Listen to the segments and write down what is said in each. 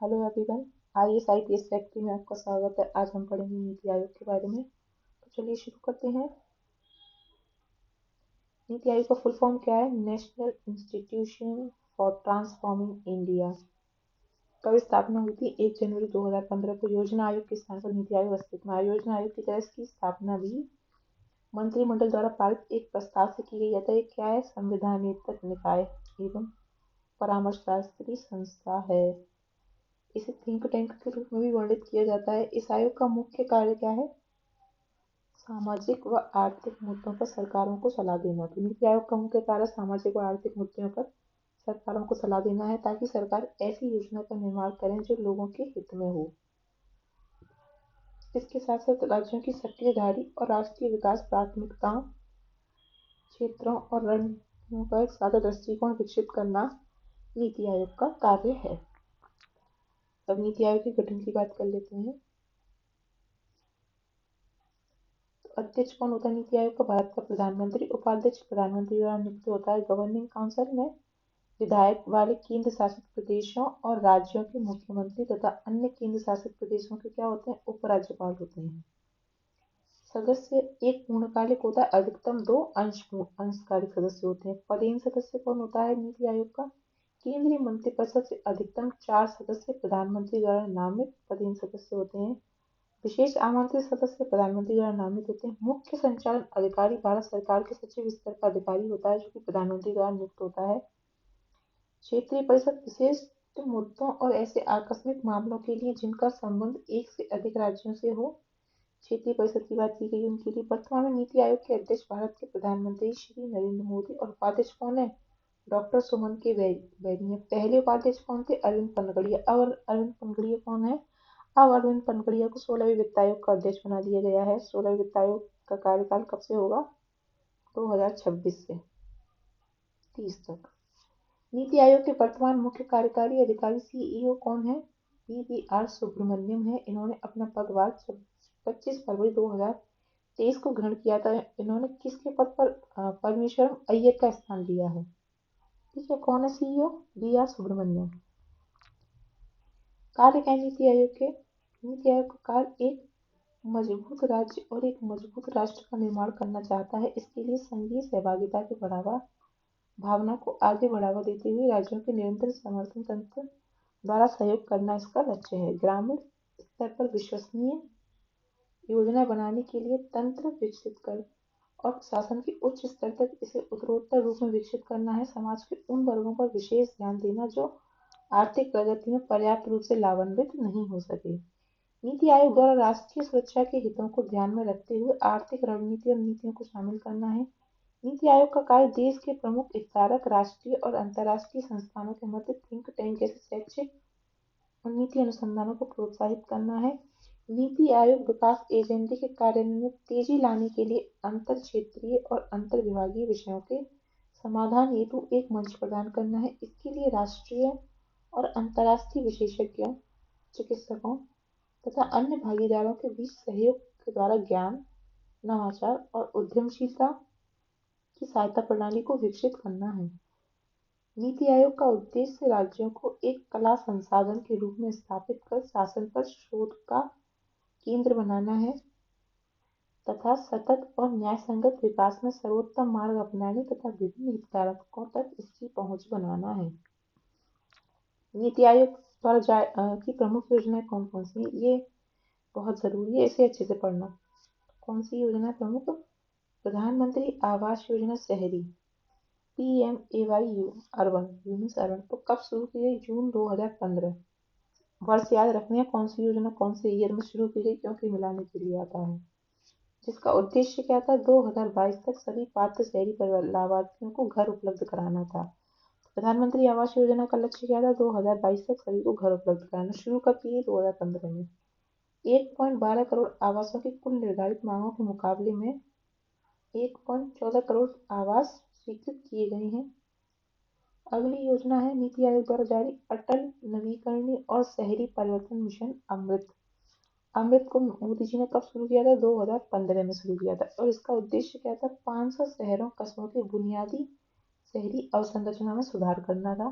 Hello everyone. IAS IPS factory में आपका स्वागत है। आज हम पढ़ेंगे नीति आयोग के बारे में। तो चलिए शुरू करते हैं। नीति आयोग का फुल फॉर्म क्या है? National institution for transforming India. कब स्थापना हुई थी? 1 जनवरी 2015 को। योजना आयोग के स्थान पर नीति आयोग अस्तित्व में आया। योजना आयोग की तरह इसकी स्थापना भी मंत्रिमंडल द्वारा पारित एक प्रस्ताव से की गई है। ये क्या है? संवैधानिक निकाय एवं परामर्श शास्त्री संस्था है। इसे थिंक टैंक के रूप में भी वर्णित किया जाता है। इस आयोग का मुख्य कार्य क्या है? सामाजिक व आर्थिक मुद्दों पर सरकारों को सलाह देना। तो नीति आयोग का मुख्य कार्य सामाजिक व आर्थिक मुद्दों पर सरकारों को सलाह देना है, ताकि सरकार ऐसी योजना का निर्माण करें जो लोगों के हित में हो। इसके साथ साथ राज्यों की सक्रियधारी और राष्ट्रीय विकास प्राथमिकताओं, क्षेत्रों और रणनीतियों का एक साझा दृष्टिकोण विकसित करना नीति आयोग का कार्य है। अब नीति आयोग के गठन की बात कर लेते हैं। अध्यक्ष कौन होता है नीति आयोग का? भारत का प्रधानमंत्री। उपाध्यक्ष प्रधानमंत्री द्वारा नियुक्त होता है। गवर्निंग काउंसिल में विधायक वाले केंद्र शासित प्रदेशों और राज्यों के मुख्यमंत्री तथा अन्य केंद्र शासित प्रदेशों के क्या होते हैं? उपराज्यपाल होते हैं। सदस्य एक पूर्णकालिक होता है, अधिकतम 2 अंशकालिक सदस्य होते हैं। पदेन सदस्य कौन होता है नीति आयोग का? केंद्रीय मंत्रिपरिषद से अधिकतम 4 सदस्य प्रधानमंत्री द्वारा नामित पदेन सदस्य होते हैं। विशेष आमंत्रित सदस्य प्रधानमंत्री द्वारा नामित होते हैं। मुख्य संचालन अधिकारी भारत सरकार के सचिव स्तर का अधिकारी होता है, जो कि प्रधानमंत्री द्वारा नियुक्त होता है। क्षेत्रीय परिषद विशेष मुद्दों और ऐसे आकस्मिक मामलों के लिए जिनका संबंध एक से अधिक राज्यों से हो, क्षेत्रीय परिषद की बात की गई उनके लिए। वर्तमान में नीति आयोग के अध्यक्ष भारत के प्रधानमंत्री श्री नरेंद्र मोदी और उपाध्यक्ष कौन है? डॉक्टर सुमन के बैरी हैं। पहले उपाध्यक्ष कौन थे? अरविंद पनगड़िया। अब अरविंद पनगड़िया कौन है? अब अरविंद पनगड़िया को 16वें वित्त आयोग का अध्यक्ष बना दिया गया है। 16वें वित्त आयोग का कार्यकाल कब से होगा? 2026 से 30 तक। नीति आयोग के वर्तमान मुख्य कार्यकारी अधिकारी सीईओ कौन है? वी सुब्रमण्यम है। इन्होंने अपना पदभार 25 फरवरी 2023 को ग्रहण किया था। इन्होंने किसके पद पर परमेश्वरम अय्यर का स्थान लिया है? ठीक है, कौन है सीईओ? सुब्रमण्यम। कार्य क्या है नीति आयोग के? नीति आयोग का कार्य एक मजबूत राज्य और एक मजबूत राष्ट्र का निर्माण करना चाहता है। इसके लिए संघीय सहभागिता के भावना को आगे बढ़ावा देते हुए राज्यों के निरंतर समर्थन तंत्र द्वारा सहयोग करना इसका लक्ष्य है। ग्रामीण स्तर पर विश्वसनीय योजना बनाने के लिए तंत्र विकसित कर और प्रशासन के उच्च स्तर तक इसे उत्तरोत्तर रूप में विकसित करना है। समाज के उन वर्गों पर विशेष ध्यान देना जो आर्थिक प्रगति में पर्याप्त रूप से लाभान्वित नहीं हो सके। नीति आयोग द्वारा राष्ट्रीय सुरक्षा के हितों को ध्यान में रखते हुए आर्थिक रणनीति और नीतियों को शामिल करना है। नीति आयोग का कार्य देश के प्रमुख हितधारक, राष्ट्रीय और अंतर्राष्ट्रीय संस्थानों के मध्य थिंक टैंक जैसे शैक्षिक और नीति अनुसंधानों को प्रोत्साहित करना है। नीति आयोग विकास एजेंडे के कार्यान्वयन में तेजी लाने के लिए अंतर क्षेत्रीय और अंतर विभागीय विषयों के समाधान हेतु एक मंच प्रदान करना है। इसके लिए राष्ट्रीय और अंतर्राष्ट्रीय विशेषज्ञों, चिकित्सकों तथा अन्य भागीदारों के बीच सहयोग के द्वारा ज्ञान, नवाचार और उद्यमशीलता की सहायता प्रणाली को विकसित करना है। नीति आयोग का उद्देश्य राज्यों को एक कला संसाधन के रूप में स्थापित कर शासन पर शोध का केंद्र बनाना है तथा सतत और न्यायसंगत विकास में सर्वोत्तम मार्ग अपनाने तथा विभिन्न हितधारकों तक इसकी पहुंच बनाना है। नीति आयोग द्वारा की प्रमुख योजनाएं कौन कौन सी हैं? ये बहुत जरूरी है, इसे अच्छे से पढ़ना। कौन सी योजना प्रमुख? प्रधानमंत्री आवास योजना शहरी, PMAY अर्बन, यूनिस अर्बन, तो कब शुरू की गई? जून 2015। वर्ष याद रखने हैं कौन सी योजना कौन से ईयर में शुरू की गई, क्योंकि मिलाने के लिए आता है। जिसका उद्देश्य क्या था? 2022 तक सभी पात्र शहरी लाभार्थियों को घर उपलब्ध कराना था। प्रधानमंत्री आवास योजना का लक्ष्य क्या था? 2022 तक सभी को घर उपलब्ध कराना। शुरू कब की? 2015 में। 1.12 करोड़ आवासों की कुल निर्धारित मांगों के मुकाबले में 1.14 करोड़ आवास स्वीकृत किए गए हैं। अगली योजना है नीति आयोग द्वारा जारी अटल नवीकरणीय और शहरी परिवर्तन मिशन अमृत। अमृत को मोदी जी ने कब शुरू किया था? 2015 में शुरू किया था। और इसका उद्देश्य क्या था? 500 शहरों कस्बों की बुनियादी शहरी अवसंरचना में सुधार करना था।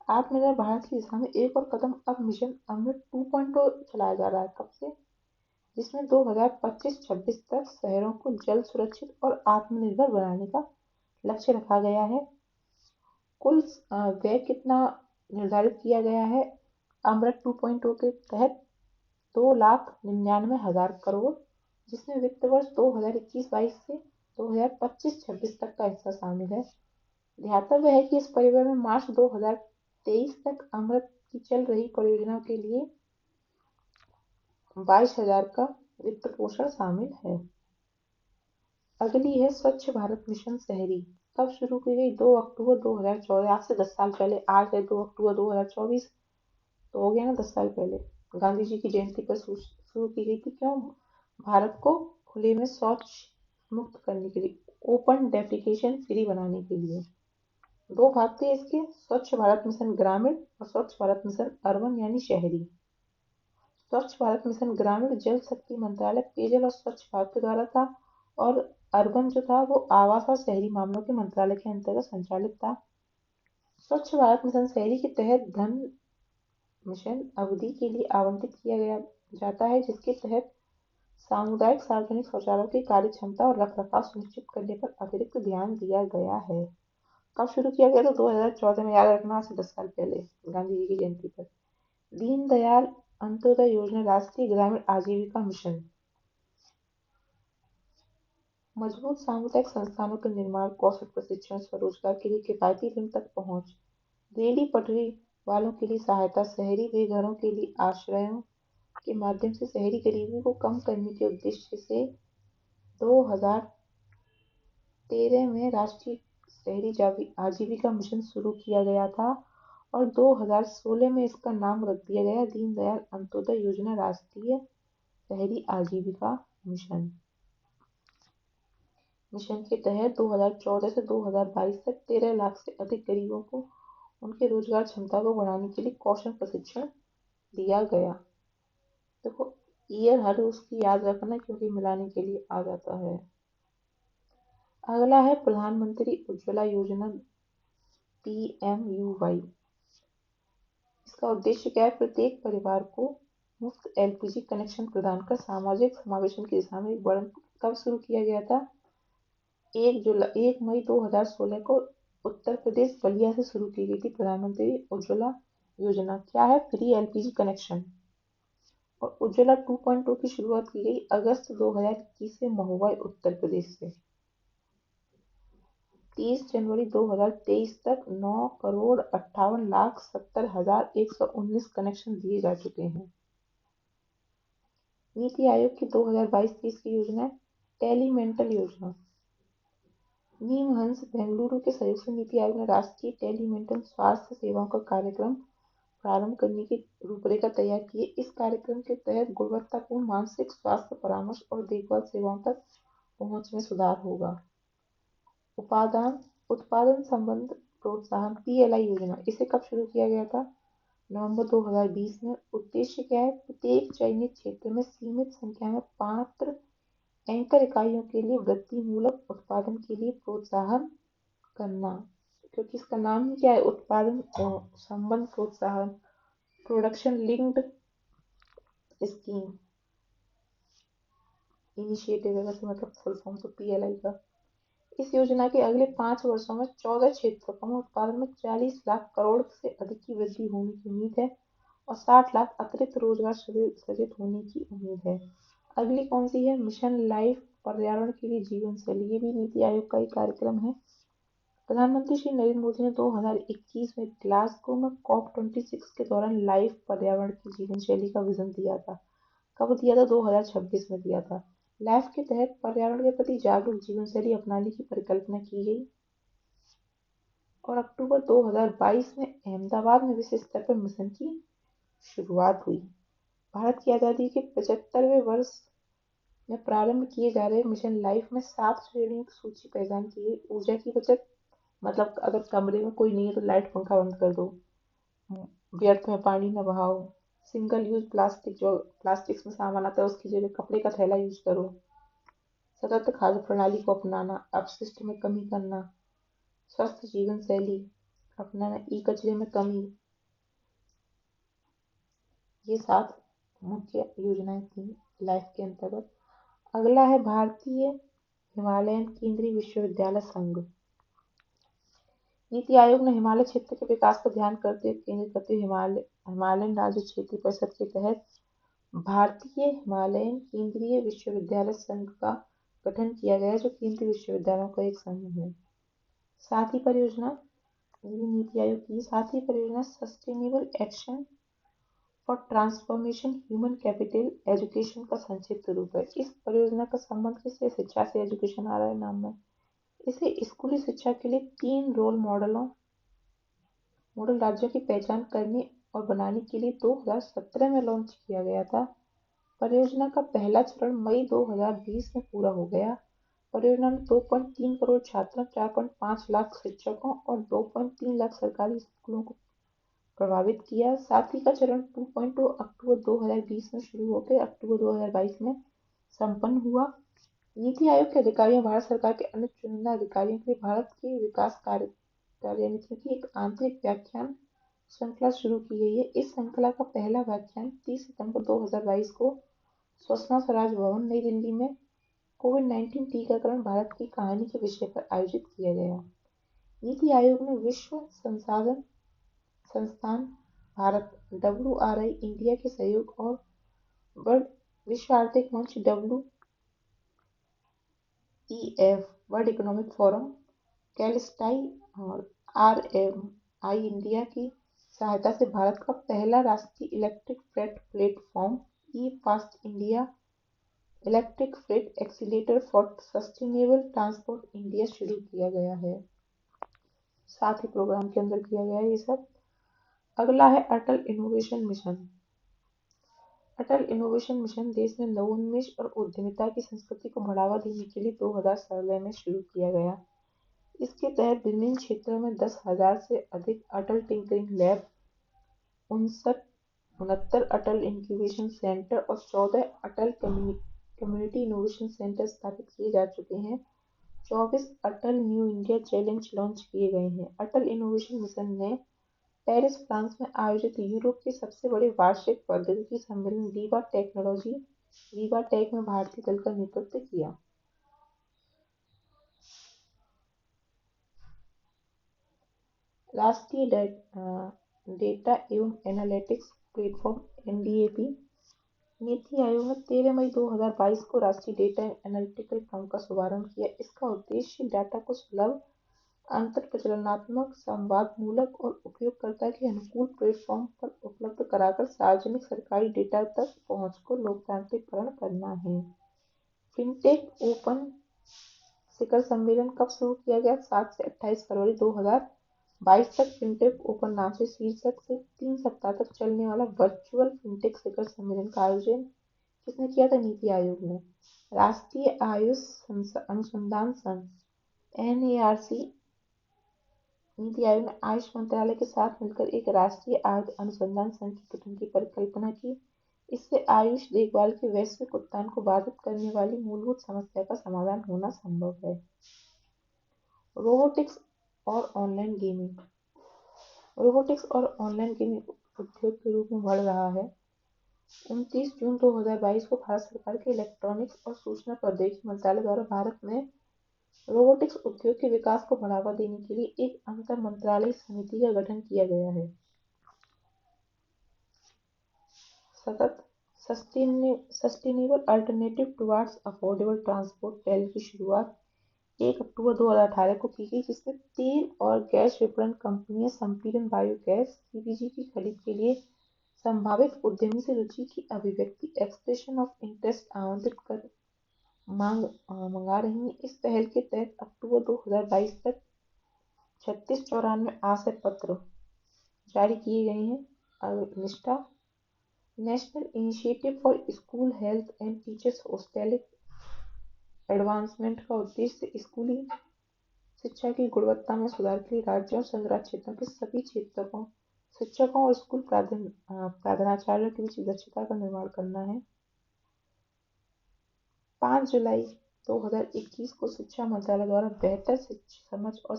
आत्मनिर्भर भारत की दिशा में एक और कदम अब मिशन अमृत 2.0 चलाया जा रहा है। कब से? जिसमें 2025-26 तक शहरों को जल सुरक्षित और आत्मनिर्भर बनाने का लक्ष्य रखा गया है। कुल व्यय कितना निर्धारित किया गया है अमृत 2.0 के तहत? 2,99,000 करोड़, जिसमें वित्त वर्ष 2021-22 से 2025-26 तक का हिस्सा शामिल है। ध्यातव्य है कि इस परिव्यय में मार्च 2023 तक अमृत की चल रही परियोजनाओं के लिए 22,000 का वित्त पोषण शामिल है। अगली है स्वच्छ भारत मिशन शहरी। कब शुरू की गई? 2 अक्टूबर 2014, आज से 10 साल पहले। आज है 2 अक्टूबर 2024, तो हो गया ना 10 साल पहले। गांधी जी की जयंती पर शुरू की गई थी। क्यों? भारत को खुले में शौच मुक्त करने के लिए, ओपन डेफिकेशन फ्री बनाने के लिए। दो भाग थे इसके, स्वच्छ भारत मिशन ग्रामीण और स्वच्छ भारत मिशन अर्बन यानी शहरी। स्वच्छ भारत मिशन ग्रामीण जल शक्ति मंत्रालय पेयजल और स्वच्छ भारत के द्वारा था, और अर्बन जो था वो आवास और शहरी मामलों के मंत्रालय के अंतर्गत संचालित था। स्वच्छ भारत मिशन शहरी के तहत धन मिशन अवधि के लिए आवंटित किया जाता है, जिसके तहत सामुदायिक सार्वजनिक शौचालयों की कार्य क्षमता और रखरखाव सुनिश्चित करने पर अतिरिक्त ध्यान दिया गया है। कब शुरू किया गया? तो 2014 में, याद रखना, से 10 साल पहले, गांधी जी की जयंती पर। दीनदयाल अंत्योदय योजना राष्ट्रीय ग्रामीण आजीविका मिशन। मजबूत सामुदायिक संस्थानों के निर्माण, कौशल प्रशिक्षण, स्वरोजगार के लिए किफायती ऋण तक पहुंच, रेहड़ी पटरी वालों के लिए सहायता, शहरी बेघरों के लिए आश्रयों के माध्यम से शहरी गरीबी को कम करने के उद्देश्य से 2013 में राष्ट्रीय शहरी आजीविका मिशन शुरू किया गया था, और 2016 में इसका नाम रख दिया गया दीनदयाल अंत्योदय योजना राष्ट्रीय शहरी आजीविका मिशन। मिशन के तहत 2014 से 2022 तक 13 लाख से अधिक गरीबों को उनके रोजगार क्षमता को बढ़ाने के लिए कौशल प्रशिक्षण दिया गया। देखो, ईयर हर उसकी याद रखना, क्योंकि मिलाने के लिए आ जाता है। अगला है प्रधानमंत्री उज्ज्वला योजना, PMUY। इसका उद्देश्य क्या है? प्रत्येक परिवार को मुफ्त LPG कनेक्शन प्रदान कर सामाजिक समावेशन की दिशा में एक बड़ा। कब शुरू किया गया था? 1 मई 2016 को उत्तर प्रदेश बलिया से शुरू की गई थी प्रधानमंत्री उज्ज्वला योजना। क्या है? Free LPG connection. और उज्ज्वला 2.0 की शुरुआत की गई अगस्त 2021 से महुआ उत्तर प्रदेश से। 30 जनवरी 2023 तक 9,58,70,119 कनेक्शन दिए जा चुके हैं। नीति आयोग की 2022-23 की योजना है टेलीमेंटल योजना। नीमहंस बेंगलुरु के सहयोग से नीति आयोग ने राष्ट्रीय टेलीमेंटल स्वास्थ्य सेवाओं का कार्यक्रम प्रारंभ करने की रूपरेखा तैयार की है। इस कार्यक्रम के तहत गुणवत्तापूर्ण मानसिक स्वास्थ्य परामर्श और देखभाल सेवाओं तक पहुंच में सुधार होगा। उत्पादन संबंध प्रोत्साहन PLI योजना, इसे कब शुरू किया गया था? नवंबर 2020 में। उद्देश्य क्या है? प्रत्येक चयनित क्षेत्र में सीमित संख्या में पात्र एंकर इकाइयों के लिए वृद्धिमूलक उत्पादन के लिए प्रोत्साहन करना, क्योंकि इसका नाम ही क्या है? उत्पादन संबंध प्रोत्साहन, प्रोडक्शन लिंक्ड स्कीम इनिशिएटिव है वैसे, मतलब फुल फॉर्म तो PLI का। इस योजना के अगले 5 वर्षों में 14 क्षेत्रों में उत्पादन में 40 लाख करोड़ से अधिक की वृद्धि होने की उम्मीद है, और 60 लाख अतिरिक्त रोजगार सृजित होने की उम्मीद है। अगली कौन सी है? मिशन लाइफ पर्यावरण के लिए जीवन शैली। ये भी नीति आयोग का ही कार्यक्रम है। प्रधानमंत्री श्री नरेंद्र मोदी ने 2021 में ग्लासगो में COP26 के दौरान लाइफ पर्यावरण की जीवन शैली का विजन दिया था। कब दिया था? 2026 में दिया था। लाइफ के तहत पर्यावरण के प्रति जागरूक जीवन शैली अपनाने की परिकल्पना की गई, और अक्टूबर 2022 में अहमदाबाद में विश्व स्तर पर मिशन की शुरुआत हुई। भारत की आज़ादी के 75वें वर्ष में प्रारंभ किए जा रहे मिशन लाइफ में 7 श्रेणियों की सूची प्रदान की गई। ऊर्जा की बचत, मतलब अगर कमरे में कोई नहीं है तो लाइट पंखा बंद कर दो। व्यर्थ में पानी न बहाओ। सिंगल यूज प्लास्टिक, जो प्लास्टिक में सामान आता है उसकी जगह कपड़े का थैला यूज करो। सतत खाद्य प्रणाली को अपनाना, अपशिष्ट में कमी करना, स्वस्थ जीवन शैली अपनाना, ई कचरे में कमी, ये 7 मुख्य योजनाएं थी लाइफ के अंतर्गत। अगला है भारतीय हिमालयन केंद्रीय विश्वविद्यालय संघ। नीति आयोग ने हिमालय क्षेत्र के विकास पर ध्यान केंद्रित करते हुए हिमालयन राज्य क्षेत्रीय परिषद के तहत भारतीय हिमालयन केंद्रीय विश्वविद्यालय संघ का गठन किया गया, जो केंद्रीय विश्वविद्यालयों का एक समूह है। सातवीं परियोजना, नीति आयोग की सातवीं परियोजना sustainable action for transformation human capital education का संक्षिप्त रूप है। इस परियोजना का संबंध किससे? शिक्षा से। एजुकेशन आ रहा है नाम में। इसे स्कूली शिक्षा के लिए 3 मॉडल राज्यों की पहचान करने और बनाने के लिए 2017 में लॉन्च किया गया था। परियोजना का पहला चरण मई 2020 में पूरा हो गया। परियोजना में 2.3 करोड़ छात्रों, 4.5 लाख शिक्षकों और 2.3 लाख सरकारी स्कूलों को प्रभावित किया। साथी का चरण 2.0 अक्टूबर 2020 में शुरू होकर अक्टूबर 2022 में संपन्न हुआ। नीति आयोग के अधिकारियों, भारत सरकार के अन्य चुनिंदा अधिकारियों के लिए भारत के विकास कार्यनीतियों की एक आंतरिक व्याख्यान श्रृंखला शुरू की गई है। इस श्रृंखला का पहला व्याख्यान 30 सितंबर 2022 को सुषमा स्वराज भवन, नई दिल्ली में कोविड-19 टीकाकरण भारत की कहानी के विषय पर आयोजित किया गया। नीति आयोग ने विश्व संसाधन संस्थान भारत WRI इंडिया के सहयोग और विश्व आर्थिक मंच WEF वर्ल्ड इकोनॉमिक फोरम, कैलिस्टाई और RMI इंडिया की सहायता से भारत का पहला राष्ट्रीय electric freight platform E fast India electric freight accelerator for sustainable transport India शुरू किया गया है। साथ ही प्रोग्राम के अंदर किया गया है ये सब। अगला है अटल इनोवेशन मिशन। अटल इनोवेशन मिशन देश में नवोन्मेष और उद्यमिता की संस्कृति को बढ़ावा देने के लिए 2016 में शुरू किया गया। इसके तहत विभिन्न क्षेत्रों में 10,000 से अधिक अटल टिंकरिंग लैब, 69 अटल इंक्यूबेशन सेंटर और 14 अटल कम्युनिटी इनोवेशन सेंटर स्थापित किए जा चुके हैं। 24 अटल न्यू इंडिया चैलेंज लॉन्च किए गए हैं। अटल इनोवेशन मिशन ने पेरिस, फ्रांस में आयोजित यूरोप के सबसे बड़े वार्षिक प्रौद्योगिकी सम्मेलन विवा टेक में भारतीय दल का नेतृत्व किया। राष्ट्रीय डेटा एवं analytics platform NDAP। NITI Aayog ने 13 मई 2022 को राष्ट्रीय डेटा एनालिटिकल फर्म का शुभारंभ किया। इसका उद्देश्य डाटा को सुलभ, अंतर-प्रचालनात्मक, संवादमूलक और उपयोगकर्ता के अनुकूल प्लेटफॉर्म पर उपलब्ध कराकर सार्वजनिक सरकारी डेटा तक पहुंच को लोकतांत्रिकरण करना है। फिनटेक ओपन शिखर सम्मेलन कब शुरू किया गया? 7 से 28 फरवरी 2022 तक फिनटेक ओपन नाम से शीर्षक से 3 सप्ताह तक चलने वाला वर्चुअल फिनटेक शिखर सम्मेलन का आयोजन किसने किया था? नीति आयोग ने। राष्ट्रीय आयुष अनुसंधान संघ NARC। नीति आयोग ने आयुष मंत्रालय के साथ मिलकर एक राष्ट्रीय अनुसंधान संघ के गठन की परिकल्पना की। इससे आयुष देखभाल के वैश्विक उत्थान को बाधित करने वाली मूलभूत समस्या का समाधान होना संभव है। रोबोटिक्स और ऑनलाइन गेमिंग। रोबोटिक्स और ऑनलाइन गेमिंग उद्योग के रूप में बढ़ रहा है। 29 जून 2022 को भारत सरकार के इलेक्ट्रॉनिक्स और सूचना प्रौद्योगिकी मंत्रालय द्वारा भारत में रोबोटिक्स उद्योग के विकास को बढ़ावा देने के लिए एक अंतर मंत्रालयी समिति का गठन किया गया है। Sustainable alternative towards affordable transport पहल की शुरुआत 1 अक्टूबर 2018 को की गई, जिसमें तेल और गैस विपणन कंपनियां संपीड़न बायोगैस CBG की खरीद के लिए संभावित उद्यमी से रुचि की अभिव्यक्ति एक्सप्रेशन ऑफ इंटरेस्ट आमंत्रित कर मंगा रही हैं। इस पहल के तहत अक्टूबर 2022 तक 3694 आशय पत्र जारी किए गए हैं। निष्ठा national initiative for school health and teachers holistic advancement का उद्देश्य स्कूली शिक्षा की गुणवत्ता में सुधार के लिए राज्यों और संघराज्य क्षेत्रों के सभी शिक्षकों और स्कूल प्रधानाचार्यों के बीच दक्षता का निर्माण करना है। 5 जुलाई 2021 को शिक्षा मंत्रालय द्वारा बेहतर समझ और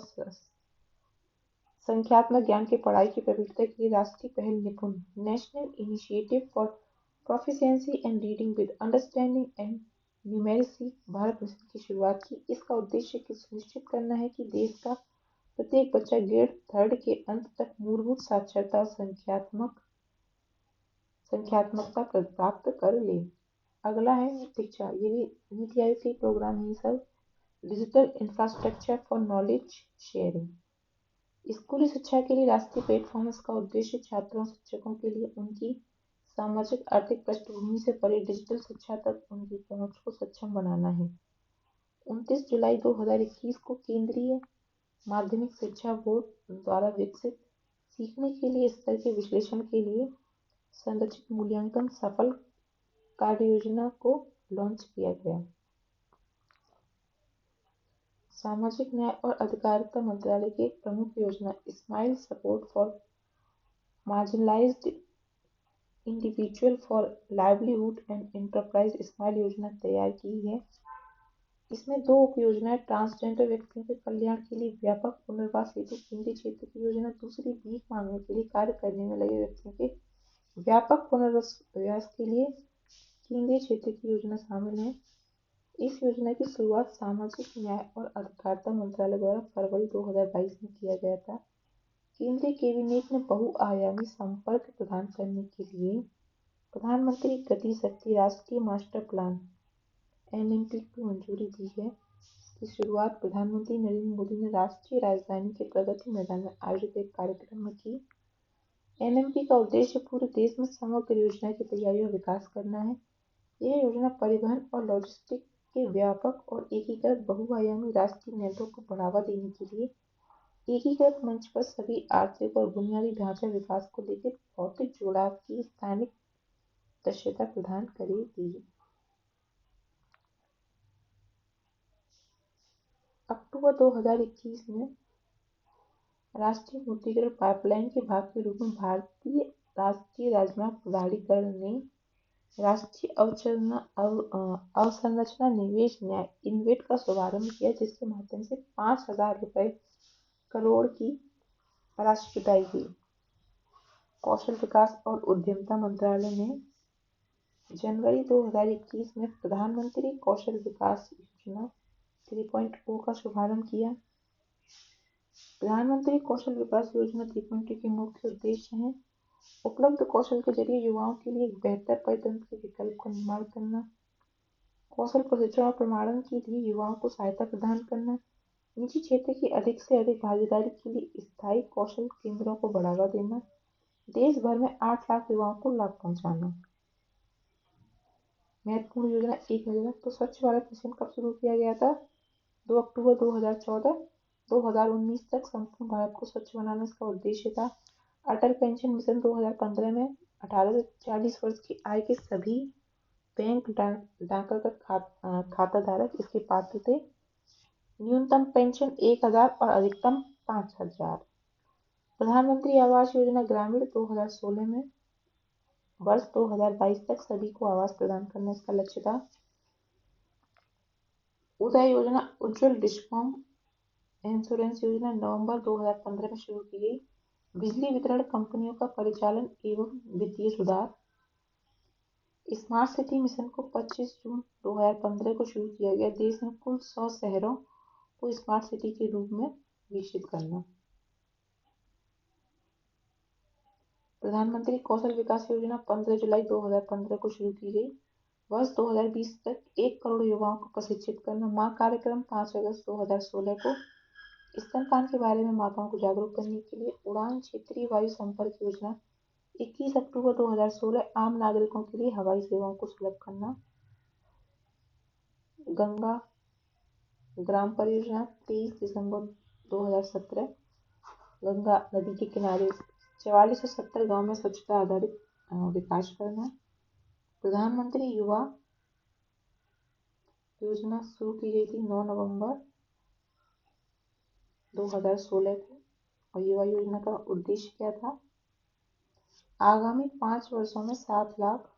संख्यात्मक ज्ञान की पढ़ाई की प्रवृत्ति के लिए राष्ट्रीय पहल निपुण national initiative for proficiency and reading with understanding and numeracy Bharat mission की शुरुआत की। इसका उद्देश्य सुनिश्चित करना है कि देश का प्रत्येक बच्चा ग्रेड 3 के अंत तक मूलभूत साक्षरता और संख्यात्मकता प्राप्त कर ले। अगला है शिक्षा। ये भी नीति आयोग के प्रोग्राम है सब। Digital infrastructure for knowledge sharing. स्कूली शिक्षा के लिए राष्ट्रीय प्लेटफॉर्म। इसका उद्देश्य छात्रों और शिक्षकों के लिए उनकी सामाजिक आर्थिक पृष्ठभूमि से परे डिजिटल शिक्षा तक उनकी पहुंच को सक्षम बनाना है। 29 जुलाई 2021 को केंद्रीय माध्यमिक शिक्षा बोर्ड द्वारा विकसित सीखने के लिए स्तर के विश्लेषण के लिए संरचित मूल्यांकन सफल कार्य योजना को लॉन्च किया गया। सामाजिक न्याय और अधिकारिता मंत्रालय की एक प्रमुख योजना smile support for marginalised individual for livelihood and enterprise smile योजना तैयार की है। इसमें दो उप योजनाएं ट्रांसजेंडर व्यक्तियों के कल्याण के लिए व्यापक पुनर्वास हेतु केंद्रीय क्षेत्र की योजना, दूसरी भीख मांगने के लिए कार्य करने में लगे व्यक्तियों के व्यापक पुनर्वास के लिए केंद्रीय क्षेत्र की योजना शामिल है। इस योजना की शुरुआत सामाजिक न्याय और अधिकारिता मंत्रालय द्वारा फरवरी 2022 में किया गया था। केंद्रीय कैबिनेट ने बहुआयामी संपर्क प्रदान करने के लिए प्रधानमंत्री गति शक्ति राष्ट्रीय मास्टर प्लान (NMP) को मंजूरी दी है। इसकी शुरुआत प्रधानमंत्री नरेंद्र मोदी ने राष्ट्रीय राजधानी के प्रगति मैदान में आयोजित एक कार्यक्रम में की। NMP का उद्देश्य पूरे देश में समग्र योजना की तैयारी और विकास करना है। यह योजना परिवहन और लॉजिस्टिक के व्यापक और एकीकृत बहुआयामी राष्ट्रीय नेटवर्क को बढ़ावा देने के लिए एकीकृत मंच पर सभी आर्थिक और बुनियादी ढांचा विकास को लेकर भौतिक जुड़ाव की स्थानिक दृश्यता प्रदान करेगी। अक्टूबर 2021 में राष्ट्रीय मुद्रीकरण पाइपलाइन के भाग के रूप में भारतीय राष्ट्रीय राजमार्ग प्राधिकरण ने राष्ट्रीय अवसंरचना निवेश न्याय इनवेट का शुभारंभ किया, जिसके माध्यम से 5,000 करोड़ की राशि जुटाई गई। कौशल विकास और उद्यमिता मंत्रालय ने जनवरी 2021 में प्रधानमंत्री कौशल विकास योजना 3.0 का शुभारंभ किया। प्रधानमंत्री कौशल विकास योजना 3.0 के मुख्य उद्देश्य हैं उपलब्ध कौशल के जरिए युवाओं के लिए एक बेहतर परितंत्र के विकल्प का निर्माण करना, कौशल प्रशिक्षण और प्रमाणन के लिए युवाओं को सहायता प्रदान करना, निजी क्षेत्र की अधिक से अधिक भागीदारी के लिए स्थायी कौशल केंद्रों को बढ़ावा देना, देश भर में 8 लाख युवाओं को लाभ पहुंचाना। महत्वपूर्ण योजना 1 नजर तो स्वच्छ भारत मिशन कब शुरू किया गया था? 2 अक्टूबर 2014। 2019 तक संपूर्ण भारत को स्वच्छ बनाना इसका उद्देश्य था। अटल पेंशन मिशन 2015 में 18 से 40 वर्ष की आय के सभी बैंक डाकघर खाता धारक इसके पात्र थे। न्यूनतम पेंशन 1,000 और अधिकतम 5,000। प्रधानमंत्री आवास योजना ग्रामीण 2016 में वर्ष 2022 तक सभी को आवास प्रदान करना इसका लक्ष्य था। उदय योजना उज्ज्वल डिस्कॉम इंश्योरेंस योजना नवंबर 2015 में शुरू की गई। बिजली वितरण कंपनियों का परिचालन एवं वित्तीय सुधार। स्मार्ट सिटी मिशन को 25 जून 2015 को शुरू किया गया। देश में कुल 100 शहरों को स्मार्ट सिटी के रूप में विकसित करना। प्रधानमंत्री कौशल विकास योजना 15 जुलाई 2015 को शुरू की गई। वर्ष 2020 तक 1 करोड़ युवाओं को प्रशिक्षित करना। माँ कार्यक्रम 5 अगस्त 2016 को स्तनपान के बारे में माताओं को जागरूक करने के लिए। उड़ान क्षेत्रीय वायु संपर्क योजना 21 अक्टूबर 2016 आम नागरिकों के लिए हवाई सेवाओं को सुलभ करना। गंगा ग्राम परियोजना 23 दिसंबर 2017 गंगा नदी के किनारे 4470 गांव में स्वच्छता आधारित विकास करना। प्रधानमंत्री युवा योजना शुरू की गई थी 9 नवंबर 2016 को। और युवा योजना का उद्देश्य क्या था? आगामी 5 वर्षों में 7 लाख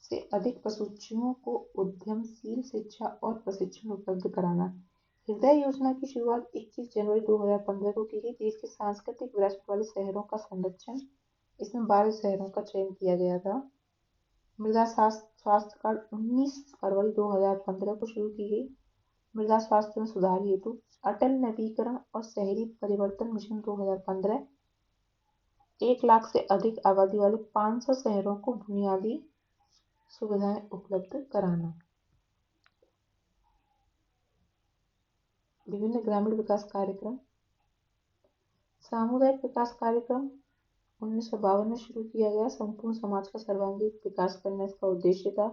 से अधिक प्रशिक्षुओं को उद्यमशील शिक्षा और प्रशिक्षण उपलब्ध कराना। हृदय योजना की शुरुआत 21 जनवरी 2015 को की गई। देश के सांस्कृतिक विरासत वाले शहरों का संरक्षण, इसमें 12 शहरों का चयन किया गया था। मृदा स्वास्थ्य कार्ड 19 फरवरी 2015 को शुरू की गई। मृदा स्वास्थ्य में सुधार हेतु अटल नवीकरण और शहरी परिवर्तन मिशन 2015, 1 लाख से अधिक आबादी वाले 500 शहरों को बुनियादी सुविधाएं उपलब्ध कराना। विभिन्न ग्रामीण विकास कार्यक्रम। सामुदायिक विकास कार्यक्रम 1952 में शुरू किया गया। संपूर्ण समाज का सर्वांगीण विकास करना इसका उद्देश्य था।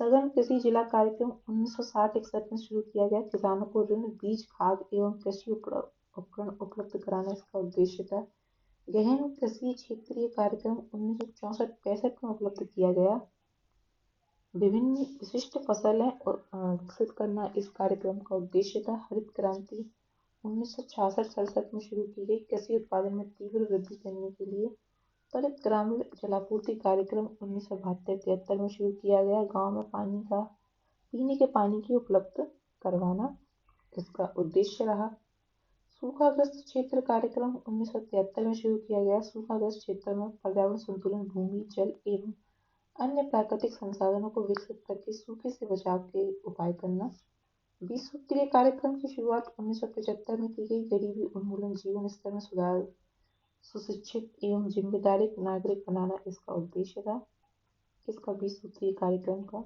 सघन कृषि जिला कार्यक्रम 1960-61 में शुरू किया गया। किसानों को ऋण, बीज, खाद एवं कृषि उपकरण उपलब्ध कराना इसका उद्देश्य था। गहन कृषि क्षेत्रीय कार्यक्रम 1964-65 में उपलब्ध किया गया। विभिन्न विशिष्ट फसलें विकसित करना इस कार्यक्रम का उद्देश्य था। हरित क्रांति 1966-67 में शुरू की गई। कृषि उत्पादन में तीव्र वृद्धि करने के लिए त्वरित ग्रामीण जलापूर्ति कार्यक्रम 1972-73 में शुरू किया गया। गांव में पीने के पानी की उपलब्ध करवाना इसका उद्देश्य रहा। सूखाग्रस्त क्षेत्र कार्यक्रम 1973 में शुरू किया गया। सूखाग्रस्त क्षेत्रों में पर्यावरण संतुलन, भूमि, जल एवं अन्य प्राकृतिक संसाधनों को विकसित करके सूखे से बचाव के उपाय करना। 20 सूत्रीय कार्यक्रम की शुरुआत 1975 में की गई। गरीबी उन्मूलन, जीवन स्तर में सुधार, सुशिक्षित एवं जिम्मेदारी नागरिक बनाना इसका उद्देश्य था। इसका 20 सूत्रीय कार्यक्रम का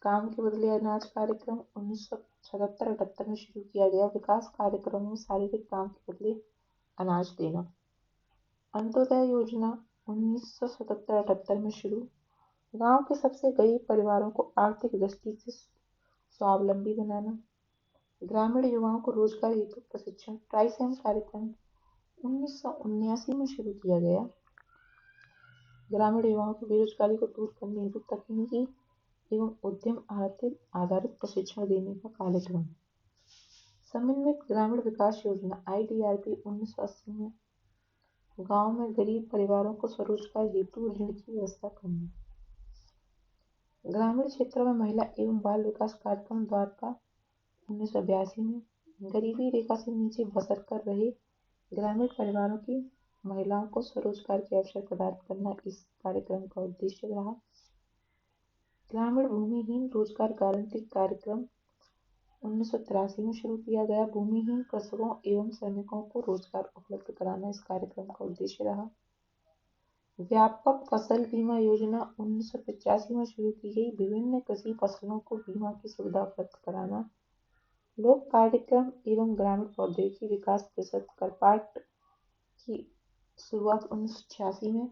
काम के बदले अनाज कार्यक्रम 1977-78 में शुरू किया गया। विकास कार्यक्रमों में शारीरिक काम के बदले अनाज देना। अंत्योदय योजना 1977-78 में शुरू। गांव के सबसे गरीब परिवारों को आर्थिक दृष्टि से स्वावलंबी बनाना। ग्रामीण युवाओं को रोजगार हेतु प्रशिक्षण। ट्राइसेम कार्यक्रम 1979 में शुरू किया गया। ग्रामीण युवाओं की बेरोजगारी को दूर करने हेतु तकनीकी एवं उद्यम आधारित प्रशिक्षण देने का कार्यक्रम। समन्वित ग्रामीण विकास योजना IDRP 1980 में गांव में गरीब परिवारों को स्वरोजगार हेतु ऋण की व्यवस्था करना। ग्रामीण क्षेत्रों में महिला एवं बाल विकास कार्यक्रम द्वारका 1982 में गरीबी रेखा से नीचे बसर कर रहे ग्रामीण परिवारों की महिलाओं को स्वरोजगार के अवसर प्रदान करना इस कार्यक्रम का उद्देश्य रहा। ग्रामीण भूमिहीन रोजगार गारंटी कार्यक्रम 1983 में शुरू किया गया। भूमिहीन कृषकों एवं श्रमिकों को रोजगार उपलब्ध कराना इस कार्यक्रम का उद्देश्य रहा। व्यापक फसल बीमा योजना 1985 में शुरू की गई। विभिन्न कृषि फसलों को बीमा की सुविधा उपलब्ध कराना। लोक कार्यक्रम एवं ग्रामीण प्रौद्योगिकी विकास परिषद करपाट की शुरुआत 1986 में।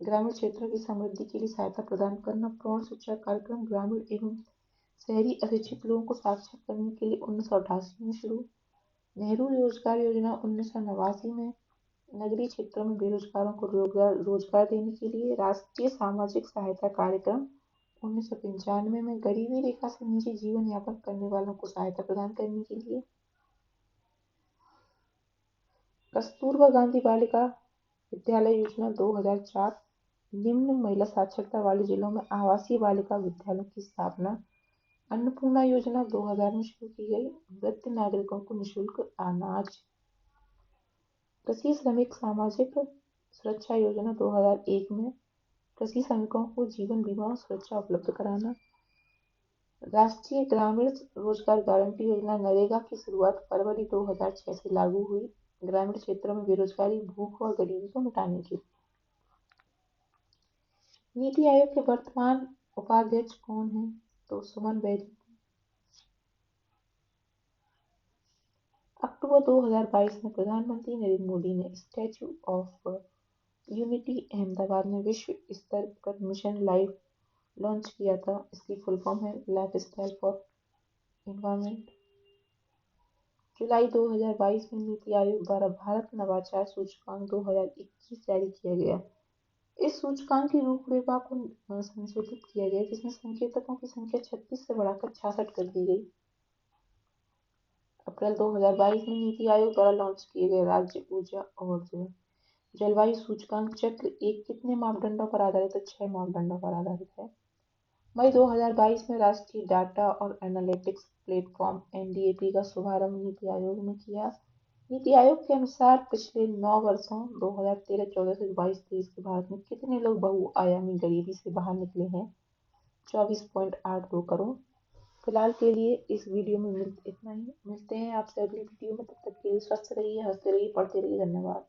ग्रामीण क्षेत्रों की समृद्धि के लिए सहायता प्रदान करना। प्रौढ़ शिक्षा कार्यक्रम ग्रामीण एवं शहरी अशिक्षित लोगों को साक्षर करने के लिए 1988 में शुरू। नेहरू रोजगार योजना 1989 में नगरीय क्षेत्रों में बेरोजगारों को रोजगार देने के लिए। राष्ट्रीय सामाजिक सहायता कार्यक्रम 1995 में गरीबी रेखा से नीचे जीवन यापन करने वालों को सहायता प्रदान करने के लिए। कस्तूरबा गांधी बालिका विद्यालय योजना 2004 निम्न महिला साक्षरता वाले जिलों में आवासीय बालिका विद्यालयों की स्थापना। अन्नपूर्णा योजना 2000 में शुरू की गई। वृद्ध नागरिकों को निःशुल्क अनाज। कृषि श्रमिक सामाजिक सुरक्षा योजना 2001 में कृषि श्रमिकों को जीवन बीमा सुरक्षा उपलब्ध कराना। राष्ट्रीय ग्रामीण रोजगार गारंटी योजना नरेगा की शुरुआत फरवरी 2006 से लागू हुई। ग्रामीण क्षेत्रों में बेरोजगारी, भूख व गरीबी को मिटाने के लिए। नीति आयोग के वर्तमान उपाध्यक्ष कौन हैं? तो सुमन बैदि। अक्टूबर 2022 में प्रधानमंत्री नरेंद्र मोदी ने स्टैच्यू ऑफ यूनिटी अहमदाबाद में विश्व स्तर पर मिशन लाइफ लॉन्च किया था। इसकी फुल फॉर्म है लाइफस्टाइल फॉर एनवायरनमेंट। जुलाई 2022 में नीति आयोग द्वारा भारत नवाचार सूचकांक 2021 जारी किया गया। इस सूचकांक की रूपरेखा को संशोधित किया गया, जिसमें संकेतकों की संख्या 36 से बढ़ाकर 66 कर दी गई। अप्रैल 2022 में नीति आयोग द्वारा लॉन्च किए गए राज्य ऊर्जा और जलवायु सूचकांक चक्र एक कितने मापदंडों पर आधारित है? 6 मापदंडों पर आधारित है। मई 2022 में राष्ट्रीय डाटा और एनालिटिक्स प्लेटफॉर्म NDAP का शुभारंभ नीति आयोग ने किया। नीति आयोग के अनुसार पिछले 9 वर्षों 2013-14 से 22-23 के भारत में कितने लोग बहुआयामी गरीबी से बाहर निकले हैं? 24.82 करोड़। फिलहाल के लिए इस वीडियो में इतना ही। मिलते हैं आपसे अगली वीडियो में, तब तक के लिए स्वस्थ रहिए, हंसते रहिए, पढ़ते रहिए। धन्यवाद।